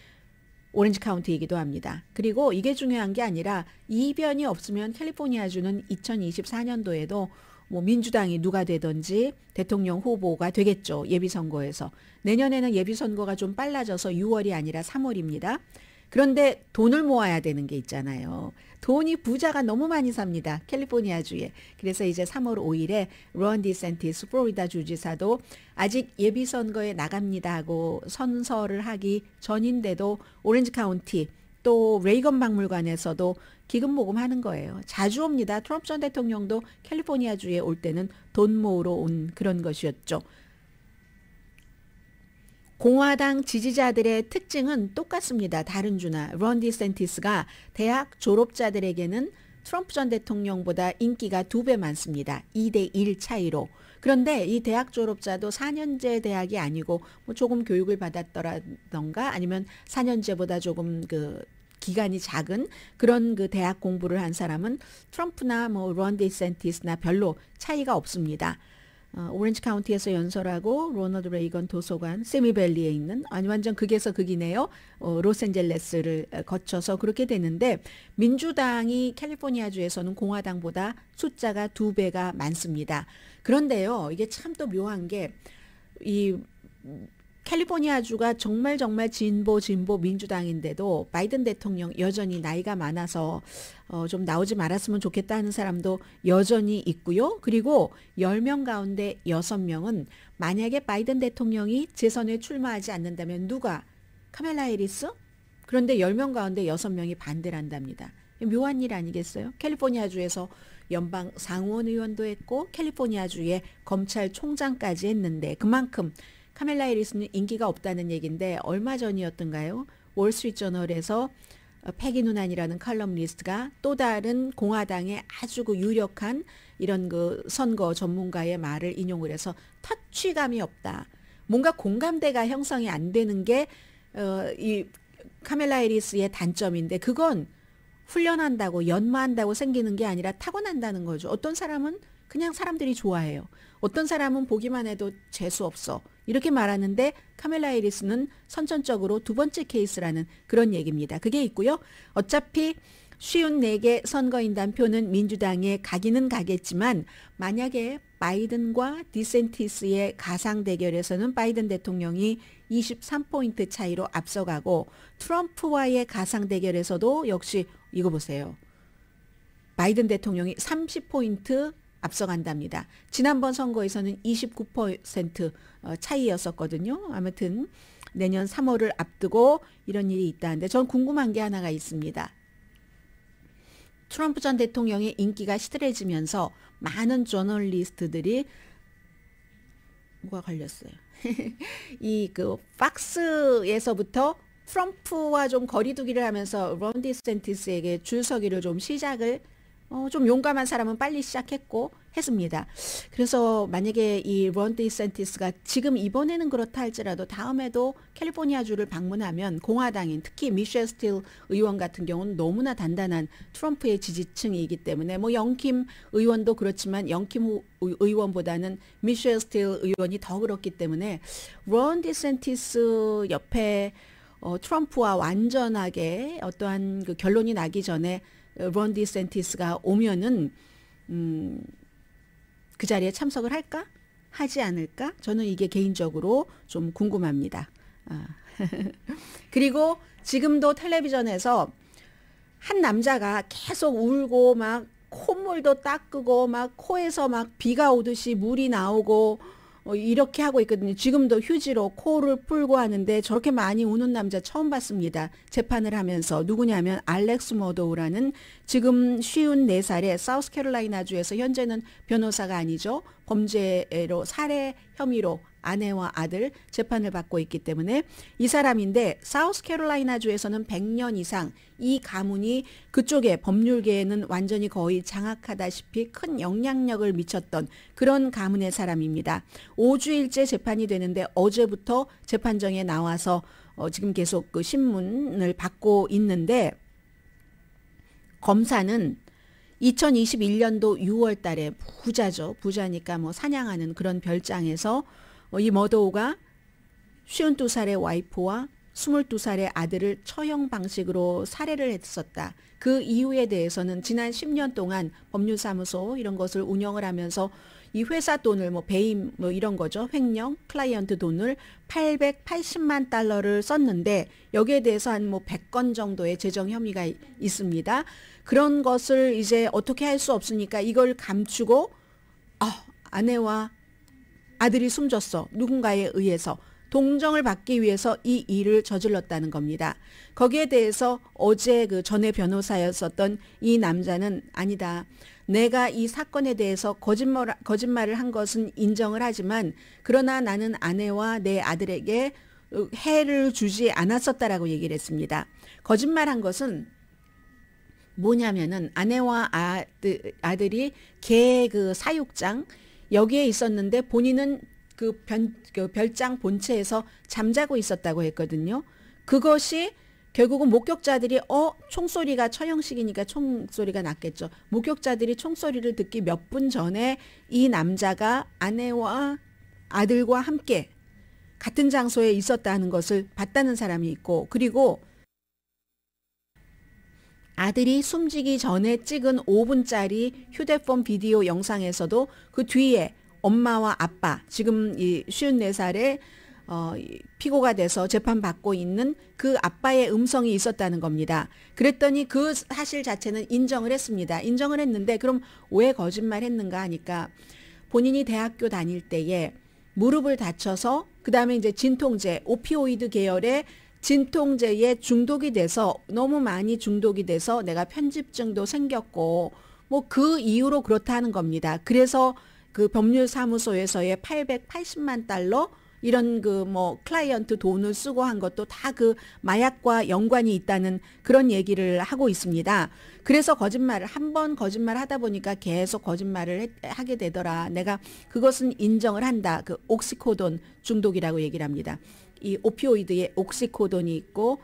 오렌지 카운티이기도 합니다. 그리고 이게 중요한 게 아니라 이변이 없으면 캘리포니아주는 2024년도에도 민주당이 누가 되든지 대통령 후보가 되겠죠. 예비선거에서. 내년에는 예비선거가 좀 빨라져서 6월이 아니라 3월입니다. 그런데 돈을 모아야 되는 게 있잖아요. 돈이 부자가 너무 많이 삽니다. 캘리포니아주에. 그래서 이제 3월 5일에 론 디센티스 플로리다 주지사도 아직 예비선거에 나갑니다 하고 선서를 하기 전인데도 오렌지 카운티 또 레이건 박물관에서도 기금 모금하는 거예요. 자주 옵니다. 트럼프 전 대통령도 캘리포니아주에 올 때는 돈 모으러 온 그런 것이었죠. 공화당 지지자들의 특징은 똑같습니다. 다른 주나. 론 디센티스가 대학 졸업자들에게는 트럼프 전 대통령보다 인기가 2배 많습니다. 2대1 차이로. 그런데 이 대학 졸업자도 4년제 대학이 아니고 조금 교육을 받았더라던가 아니면 4년제보다 조금 기간이 작은 그런 대학 공부를 한 사람은 트럼프나 론 디센티스나 별로 차이가 없습니다. 오렌지 카운티에서 연설하고 로널드 레이건 도서관 세미밸리에 있는 완전 극에서 극이네요. 로스앤젤레스를 거쳐서 그렇게 되는데 민주당이 캘리포니아주에서는 공화당보다 숫자가 2배가 많습니다. 그런데요. 이게 참 또 묘한 게 이 캘리포니아주가 정말 진보 민주당인데도 바이든 대통령 여전히 나이가 많아서 좀 나오지 말았으면 좋겠다 하는 사람도 여전히 있고요. 그리고 10명 가운데 6명은 만약에 바이든 대통령이 재선에 출마하지 않는다면 누가? 카멜라 해리스? 그런데 10명 가운데 6명이 반대를 한답니다. 묘한 일 아니겠어요? 캘리포니아주에서 연방 상원 의원도 했고 캘리포니아주의 검찰총장까지 했는데 그만큼 카멜라 해리스는 인기가 없다는 얘기인데 얼마 전이었던가요? 월스트리트저널에서 패기 누난이라는 칼럼니스트가 또 다른 공화당의 아주 그 유력한 이런 그 선거 전문가의 말을 인용을 해서 터치감이 없다. 뭔가 공감대가 형성이 안 되는 게 이 카멜라 해리스의 단점인데 그건 훈련한다고 연마한다고 생기는 게 아니라 타고난다는 거죠. 어떤 사람은 그냥 사람들이 좋아해요. 어떤 사람은 보기만 해도 재수 없어. 이렇게 말하는데 카멜라 해리스는 선천적으로 두 번째 케이스라는 그런 얘기입니다. 그게 있고요. 어차피 54개 선거인단 표는 민주당에 가기는 가겠지만 만약에 바이든과 디센티스의 가상 대결에서는 바이든 대통령이 23포인트 차이로 앞서가고 트럼프와의 가상 대결에서도 역시 이거 보세요. 바이든 대통령이 30포인트 앞서간답니다. 지난번 선거에서는 29% 차이였었거든요. 아무튼 내년 3월을 앞두고 이런 일이 있다는데 전 궁금한 게 하나가 있습니다. 트럼프 전 대통령의 인기가 시들해지면서 많은 저널리스트들이 뭐가 걸렸어요. 이 그 팍스에서부터 트럼프와 좀 거리두기를 하면서 론 디센티스에게 줄서기를 좀 시작을 좀 용감한 사람은 빨리 시작했고 했습니다. 그래서 만약에 이 론 디센티스가 지금 이번에는 그렇다 할지라도 다음에도 캘리포니아주를 방문하면 공화당인 특히 미셸 스틸 의원 같은 경우는 너무나 단단한 트럼프의 지지층이기 때문에 뭐 영킴 의원도 그렇지만 영킴 의원보다는 미셸 스틸 의원이 더 그렇기 때문에 론 디센티스 옆에 트럼프와 완전하게 어떠한 그 결론이 나기 전에 론 디센티스가 오면은 그 자리에 참석을 할까? 하지 않을까? 저는 이게 개인적으로 좀 궁금합니다. 그리고 지금도 텔레비전에서 한 남자가 계속 울고 막 콧물도 닦고 막 코에서 막 비가 오듯이 물이 나오고 이렇게 하고 있거든요. 지금도 휴지로 코를 풀고 하는데 저렇게 많이 우는 남자 처음 봤습니다. 재판을 하면서 누구냐면 알렉스 머도우라는 지금 54살의 사우스캐롤라이나주에서 현재는 변호사가 아니죠. 범죄로 살해 혐의로 아내와 아들 재판을 받고 있기 때문에 이 사람인데 사우스캐롤라이나주에서는 100년 이상 이 가문이 그쪽에 법률계에는 완전히 거의 장악하다시피 큰 영향력을 미쳤던 그런 가문의 사람입니다. 5주일째 재판이 되는데 어제부터 재판정에 나와서 지금 계속 그 신문을 받고 있는데 검사는 2021년도 6월 달에 부자죠. 부자니까 뭐 사냥하는 그런 별장에서 이 머도우가 52살의 와이프와 22살의 아들을 처형 방식으로 살해를 했었다. 그 이유에 대해서는 지난 10년 동안 법률사무소 이런 것을 운영을 하면서 이 회사 돈을 뭐 배임 뭐 이런 거죠. 횡령, 클라이언트 돈을 880만 달러를 썼는데 여기에 대해서 한 뭐 100건 정도의 재정 혐의가 있습니다. 그런 것을 이제 어떻게 할 수 없으니까 이걸 감추고 아내와 아들이 숨졌어. 누군가에 의해서. 동정을 받기 위해서 이 일을 저질렀다는 겁니다. 거기에 대해서 어제 그 전에 변호사였었던 이 남자는 아니다. 내가 이 사건에 대해서 거짓말을 한 것은 인정을 하지만 그러나 나는 아내와 내 아들에게 해를 주지 않았었다라고 얘기를 했습니다. 거짓말한 것은 뭐냐면은 아내와 아들이 개 그 사육장 여기에 있었는데 본인은 그 별장 본체에서 잠자고 있었다고 했거든요. 그것이 결국은 목격자들이 총소리가 처형식이니까 총소리가 났겠죠. 목격자들이 총소리를 듣기 몇 분 전에 이 남자가 아내와 아들과 함께 같은 장소에 있었다는 것을 봤다는 사람이 있고 그리고 아들이 숨지기 전에 찍은 5분짜리 휴대폰 비디오 영상에서도 그 뒤에 엄마와 아빠 지금 이 54살의 피고가 돼서 재판받고 있는 그 아빠의 음성이 있었다는 겁니다. 그랬더니 그 사실 자체는 인정을 했습니다. 인정을 했는데 그럼 왜 거짓말했는가 하니까 본인이 대학교 다닐 때에 무릎을 다쳐서 그 다음에 이제 진통제 오피오이드 계열의 진통제에 중독이 돼서 너무 많이 중독이 돼서 내가 편집증도 생겼고 뭐 그 이유로 그렇다는 겁니다. 그래서 그 법률사무소에서의 880만 달러 이런 그 뭐 클라이언트 돈을 쓰고 한 것도 다 그 마약과 연관이 있다는 그런 얘기를 하고 있습니다. 그래서 거짓말을 한 번 거짓말 하다 보니까 계속 거짓말을 하게 되더라. 내가 그것은 인정을 한다. 그 옥시코돈 중독이라고 얘기를 합니다. 이 오피오이드에 옥시코돈이 있고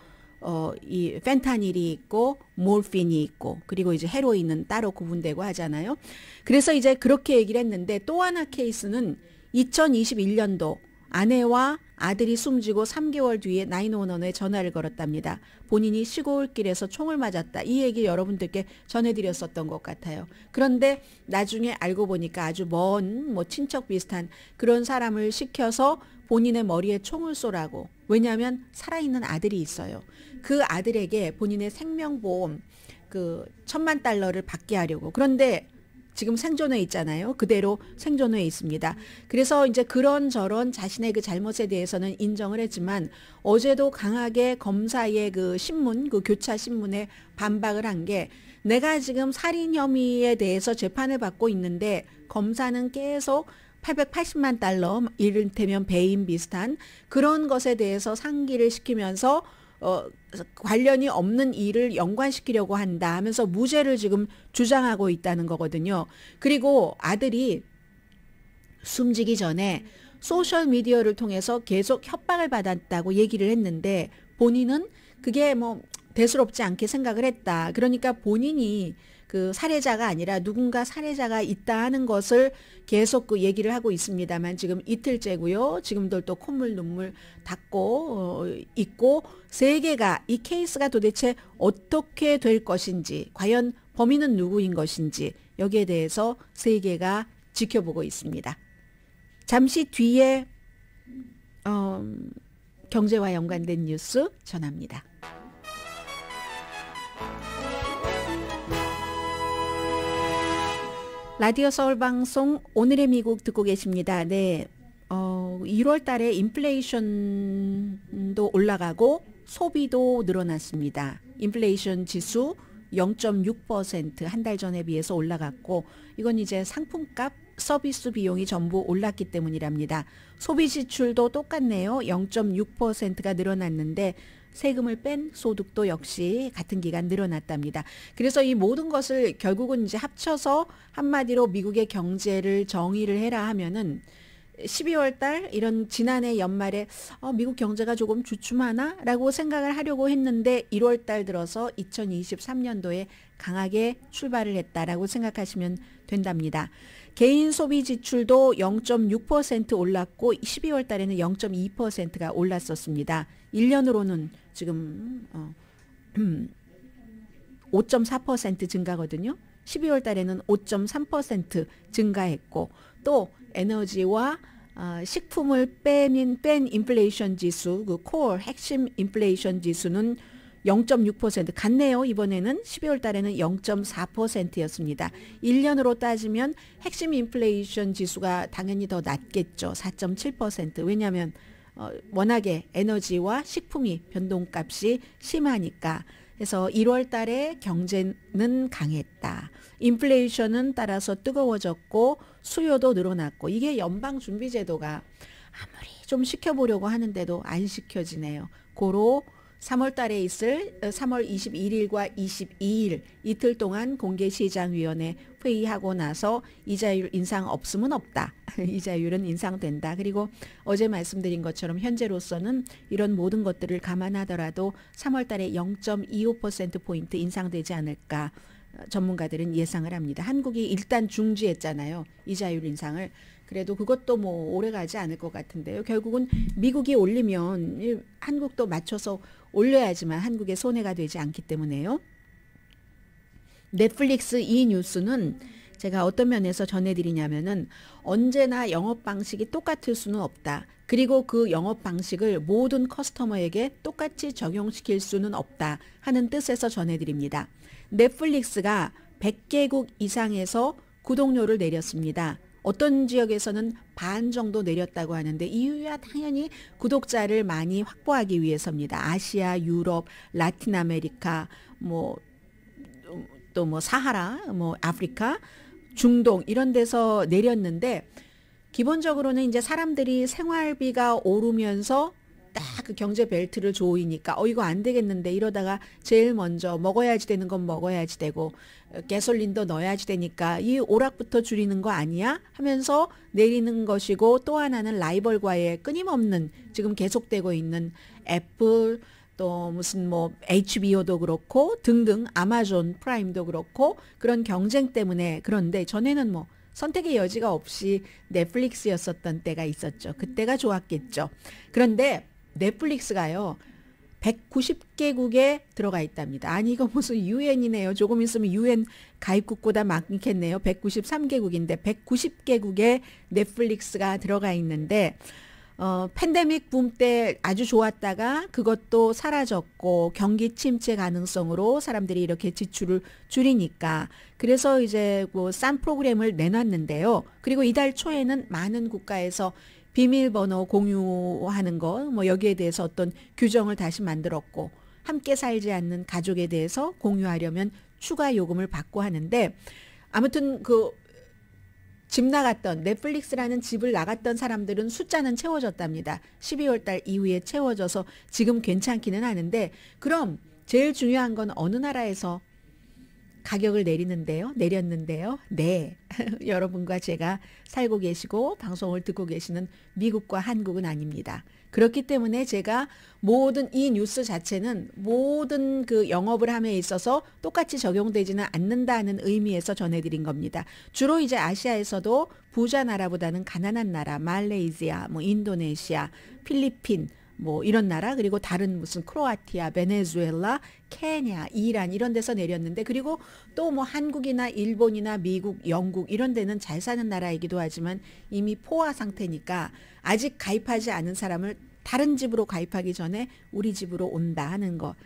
이 펜타닐이 있고 몰핀이 있고 그리고 이제 헤로인은 따로 구분되고 하잖아요. 그래서 이제 그렇게 얘기를 했는데 또 하나 케이스는 2021년도 아내와 아들이 숨지고 3개월 뒤에 911에 전화를 걸었답니다. 본인이 시골길에서 총을 맞았다. 이 얘기 여러분들께 전해드렸었던 것 같아요. 그런데 나중에 알고 보니까 아주 먼 뭐 친척 비슷한 그런 사람을 시켜서 본인의 머리에 총을 쏘라고. 왜냐하면 살아있는 아들이 있어요. 그 아들에게 본인의 생명보험 그 $10,000,000를 받게 하려고. 그런데 지금 생존해 있잖아요. 그대로 생존해 있습니다. 그래서 이제 그런저런 자신의 그 잘못에 대해서는 인정을 했지만 어제도 강하게 검사의 그 신문, 그 교차 신문에 반박을 한 게 내가 지금 살인 혐의에 대해서 재판을 받고 있는데 검사는 계속 $880만 이를테면 배임 비슷한 그런 것에 대해서 상기를 시키면서 관련이 없는 일을 연관시키려고 한다 하면서 무죄를 지금 주장하고 있다는 거거든요. 그리고 아들이 숨지기 전에 소셜미디어를 통해서 계속 협박을 받았다고 얘기를 했는데 본인은 그게 뭐 대수롭지 않게 생각을 했다. 그러니까 본인이 그 살해자가 아니라 누군가 살해자가 있다 하는 것을 계속 그 얘기를 하고 있습니다만 지금 이틀째고요. 지금도 또 콧물 눈물 닦고 있고 세계가 이 케이스가 도대체 어떻게 될 것인지 과연 범인은 누구인 것인지 여기에 대해서 세계가 지켜보고 있습니다. 잠시 뒤에 경제와 연관된 뉴스 전합니다. 라디오 서울방송 오늘의 미국 듣고 계십니다. 네, 1월 달에 인플레이션도 올라가고 소비도 늘어났습니다. 인플레이션 지수 0.6% 한 달 전에 비해서 올라갔고 이건 이제 상품값, 서비스 비용이 전부 올랐기 때문이랍니다. 소비 지출도 똑같네요. 0.6%가 늘어났는데 세금을 뺀 소득도 역시 같은 기간 늘어났답니다. 그래서 이 모든 것을 결국은 이제 합쳐서 한마디로 미국의 경제를 정의를 해라 하면은 12월 달 이런 지난해 연말에 미국 경제가 조금 주춤하나? 라고 생각을 하려고 했는데 1월 달 들어서 2023년도에 강하게 출발을 했다라고 생각하시면 된답니다. 개인 소비 지출도 0.6% 올랐고 12월 달에는 0.2%가 올랐었습니다. 1년으로는 지금 5.4% 증가거든요. 12월 달에는 5.3% 증가했고 또 에너지와 식품을 뺀 인플레이션 지수, 그 코어 핵심 인플레이션 지수는 0.6% 같네요. 이번에는 12월 달에는 0.4%였습니다. 1년으로 따지면 핵심 인플레이션 지수가 당연히 더 낮겠죠. 4.7%. 왜냐하면 워낙에 에너지와 식품이 변동값이 심하니까. 그래서 1월 달에 경제는 강했다. 인플레이션은 따라서 뜨거워졌고 수요도 늘어났고 이게 연방준비제도가 아무리 좀 시켜보려고 하는데도 안 시켜지네요. 고로 3월 달에 있을 3월 21일과 22일 이틀 동안 공개시장위원회 회의하고 나서 이자율 인상 없으면 없다. 이자율은 인상된다. 그리고 어제 말씀드린 것처럼 현재로서는 이런 모든 것들을 감안하더라도 3월 달에 0.25%포인트 인상되지 않을까 전문가들은 예상을 합니다. 한국이 일단 중지했잖아요. 이자율 인상을. 그래도 그것도 뭐 오래 가지 않을 것 같은데요. 결국은 미국이 올리면 한국도 맞춰서 올려야지만 한국의 손해가 되지 않기 때문에요. 넷플릭스 이 뉴스는 제가 어떤 면에서 전해드리냐면은 언제나 영업 방식이 똑같을 수는 없다. 그리고 그 영업 방식을 모든 커스터머에게 똑같이 적용시킬 수는 없다 하는 뜻에서 전해드립니다. 넷플릭스가 100개국 이상에서 구독료를 내렸습니다. 어떤 지역에서는 반 정도 내렸다고 하는데 이유야 당연히 구독자를 많이 확보하기 위해서입니다. 아시아, 유럽, 라틴 아메리카, 또 사하라, 아프리카, 중동 이런 데서 내렸는데 기본적으로는 이제 사람들이 생활비가 오르면서 딱 그 경제 벨트를 조이니까 이거 안 되겠는데 이러다가 제일 먼저 먹어야지 되는 건 먹어야지 되고 가솔린도 넣어야지 되니까 이 오락부터 줄이는 거 아니야? 하면서 내리는 것이고, 또 하나는 라이벌과의 끊임없는 지금 계속되고 있는 애플, 또 무슨 뭐 HBO도 그렇고 등등, 아마존 프라임도 그렇고 그런 경쟁 때문에. 그런데 전에는 뭐 선택의 여지가 없이 넷플릭스였었던 때가 있었죠. 그때가 좋았겠죠. 그런데 넷플릭스가요 190개국에 들어가 있답니다. 아니 이거 무슨 유엔이네요. 조금 있으면 유엔 가입국보다 많겠네요. 193개국인데 190개국에 넷플릭스가 들어가 있는데 팬데믹 붐 때 아주 좋았다가 그것도 사라졌고 경기 침체 가능성으로 사람들이 이렇게 지출을 줄이니까 그래서 이제 뭐 싼 프로그램을 내놨는데요. 그리고 이달 초에는 많은 국가에서 비밀번호 공유하는 거 뭐 여기에 대해서 어떤 규정을 다시 만들었고, 함께 살지 않는 가족에 대해서 공유하려면 추가 요금을 받고 하는데, 아무튼 그 집 나갔던 넷플릭스라는 집을 나갔던 사람들은 숫자는 채워졌답니다. 12월 달 이후에 채워져서 지금 괜찮기는 하는데, 그럼 제일 중요한 건 어느 나라에서 가격을 내렸는데요. 네. 여러분과 제가 살고 계시고 방송을 듣고 계시는 미국과 한국은 아닙니다. 그렇기 때문에 제가 모든 이 뉴스 자체는 모든 그 영업을 함에 있어서 똑같이 적용되지는 않는다는 의미에서 전해드린 겁니다. 주로 이제 아시아에서도 부자 나라보다는 가난한 나라, 말레이시아, 뭐 인도네시아, 필리핀, 뭐 이런 나라, 그리고 다른 무슨 크로아티아, 베네수엘라, 케냐, 이란 이런 데서 내렸는데, 그리고 또 뭐 한국이나 일본이나 미국, 영국 이런 데는 잘 사는 나라이기도 하지만 이미 포화 상태니까 아직 가입하지 않은 사람을 다른 집으로 가입하기 전에 우리 집으로 온다 하는 거.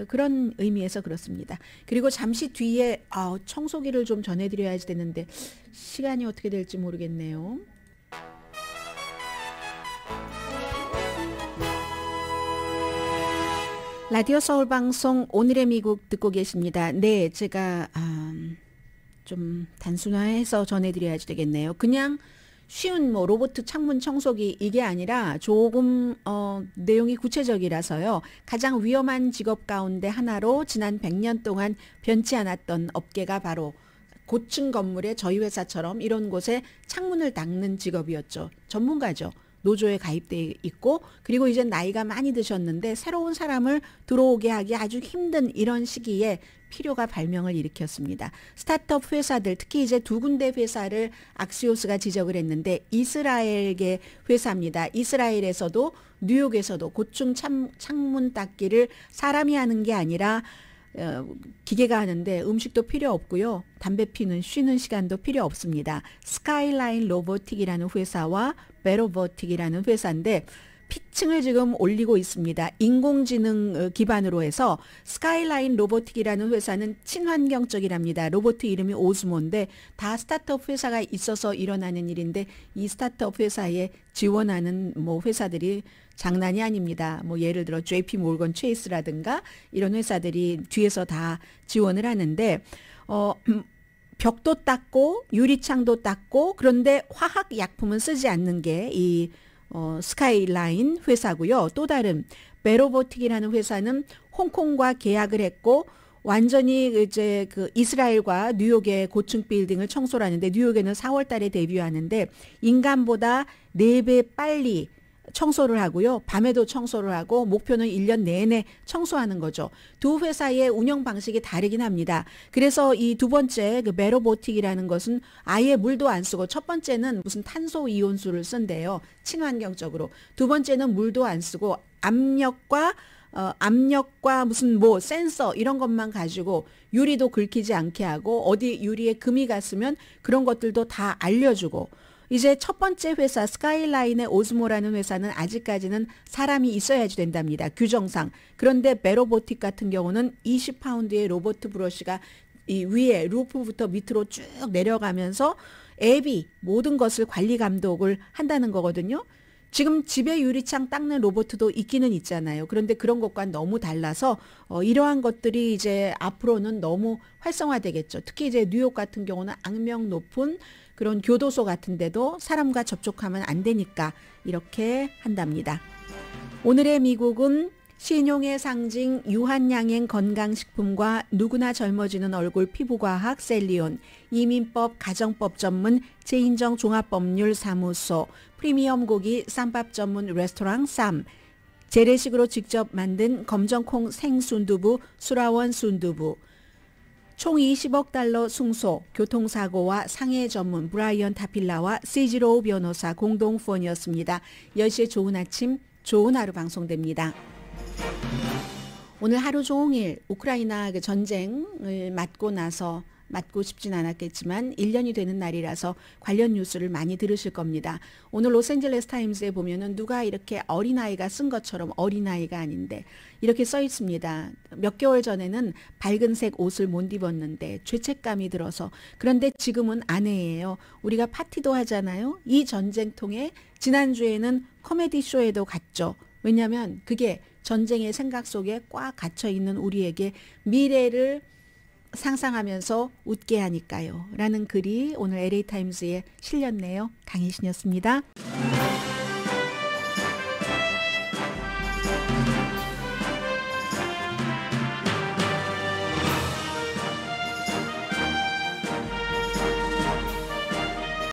그런 의미에서 그렇습니다. 그리고 잠시 뒤에 청소기를 좀 전해드려야지 되는데 시간이 어떻게 될지 모르겠네요. 라디오 서울 방송 오늘의 미국 듣고 계십니다. 네, 제가 좀 단순화해서 전해드려야지 되겠네요. 그냥 쉬운 뭐 로봇 창문 청소기 이게 아니라 조금 내용이 구체적이라서요. 가장 위험한 직업 가운데 하나로 지난 100년 동안 변치 않았던 업계가 바로 고층 건물에 저희 회사처럼 이런 곳에 창문을 닦는 직업이었죠. 전문가죠. 노조에 가입돼 있고, 그리고 이제 나이가 많이 드셨는데 새로운 사람을 들어오게 하기 아주 힘든 이런 시기에 필요가 발명을 일으켰습니다. 스타트업 회사들, 특히 이제 두 군데 회사를 악시오스가 지적을 했는데 이스라엘계 회사입니다. 이스라엘에서도 뉴욕에서도 고층 창문 닦기를 사람이 하는 게 아니라 기계가 하는데 음식도 필요 없고요. 담배 피는 쉬는 시간도 필요 없습니다. 스카이라인 로보틱이라는 회사와 베로버틱이라는 회사인데 피층을 지금 올리고 있습니다. 인공지능 기반으로 해서 스카이라인 로보틱이라는 회사는 친환경적이랍니다. 로봇 이름이 오즈모인데 다 스타트업 회사가 있어서 일어나는 일인데 이 스타트업 회사에 지원하는 뭐 회사들이 장난이 아닙니다. 뭐 예를 들어 JP 몰건 체이스라든가 이런 회사들이 뒤에서 다 지원을 하는데 벽도 닦고 유리창도 닦고, 그런데 화학 약품은 쓰지 않는 게 이 스카이라인 회사고요. 또 다른 베로보틱이라는 회사는 홍콩과 계약을 했고 완전히 이제 그 이스라엘과 뉴욕의 고층 빌딩을 청소를 하는데, 뉴욕에는 4월 달에 데뷔하는데 인간보다 4배 빨리 청소를 하고요. 밤에도 청소를 하고 목표는 1년 내내 청소하는 거죠. 두 회사의 운영 방식이 다르긴 합니다. 그래서 이 두 번째 그 베로보틱이라는 것은 아예 물도 안 쓰고, 첫 번째는 무슨 탄소 이온수를 쓴대요. 친환경적으로. 두 번째는 물도 안 쓰고 압력과 무슨 뭐 센서 이런 것만 가지고 유리도 긁히지 않게 하고, 어디 유리에 금이 갔으면 그런 것들도 다 알려주고, 이제 첫 번째 회사 스카이라인의 오즈모라는 회사는 아직까지는 사람이 있어야지 된답니다. 규정상. 그런데 베로보틱 같은 경우는 20파운드의 로봇 브러쉬가 이 위에 루프부터 밑으로 쭉 내려가면서 앱이 모든 것을 관리 감독을 한다는 거거든요. 지금 집에 유리창 닦는 로봇도 있기는 있잖아요. 그런데 그런 것과 너무 달라서 이러한 것들이 이제 앞으로는 너무 활성화되겠죠. 특히 이제 뉴욕 같은 경우는 악명 높은 그런 교도소 같은 데도 사람과 접촉하면 안 되니까 이렇게 한답니다. 오늘의 미국은 신용의 상징 유한양행 건강식품과 누구나 젊어지는 얼굴 피부과학 셀리온, 이민법 가정법 전문 제인정 종합법률사무소, 프리미엄 고기 쌈밥 전문 레스토랑 쌈, 재래식으로 직접 만든 검정콩 생순두부 수라원 순두부, 총 20억 달러 승소, 교통사고와 상해 전문 브라이언 타필라와 시지로우 변호사 공동 후원이었습니다. 10시에 좋은 아침, 좋은 하루 방송됩니다. 오늘 하루 종일 우크라이나 그 전쟁을 맞고 싶진 않았겠지만 1년이 되는 날이라서 관련 뉴스를 많이 들으실 겁니다. 오늘 로스앤젤레스 타임스에 보면은 누가 이렇게 어린아이가 쓴 것처럼 어린아이가 아닌데 이렇게 써 있습니다. 몇 개월 전에는 밝은색 옷을 못 입었는데 죄책감이 들어서, 그런데 지금은 아내예요. 우리가 파티도 하잖아요. 이 전쟁통에 지난주에는 코미디 쇼에도 갔죠. 왜냐하면 그게 전쟁의 생각 속에 꽉 갇혀 있는 우리에게 미래를 상상하면서 웃게 하니까요. 라는 글이 오늘 LA타임스에 실렸네요. 강희신이었습니다.